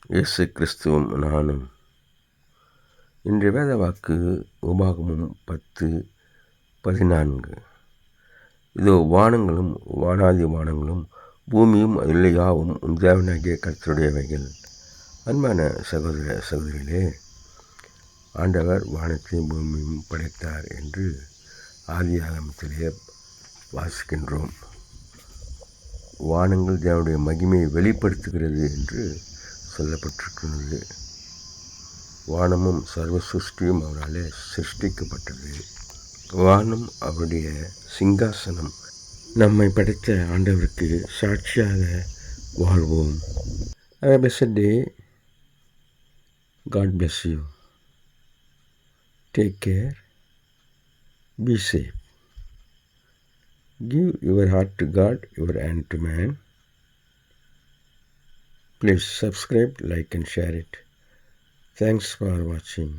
இயேசு கிறிஸ்துவும் நானும். இன்றைய வேத வாக்கு உபாகமம் 10:14. இதோ வானங்களும் வானாதி வானங்களும் பூமியும் அதில் யாவும் தேவனாகிய கர்த்தருடையவைகள். அன்பான சகோதர சகோதரிகளே, ஆண்டவர் வானத்தையும் பூமியும் படைத்தார் என்று ஆதியாகமத்திலே வாசிக்கின்றோம். வானங்கள் தேவனுடைய மகிமையை வெளிப்படுத்துகிறது என்று சொல்லப்பட்டிருக்கிறது. வானமும் சர்வ சிருஷ்டியும் அவரால் சிருஷ்டிக்கப்பட்டது. வானம் அவருடைய சிங்காசனம். நம்மை படைத்த ஆண்டவருக்கு சாட்சியாக வாழ்வோம். Have a blessed day. God bless you. Take care. Be safe. Give your heart to God, your hand to man. Please subscribe, like and share it. Thanks for watching.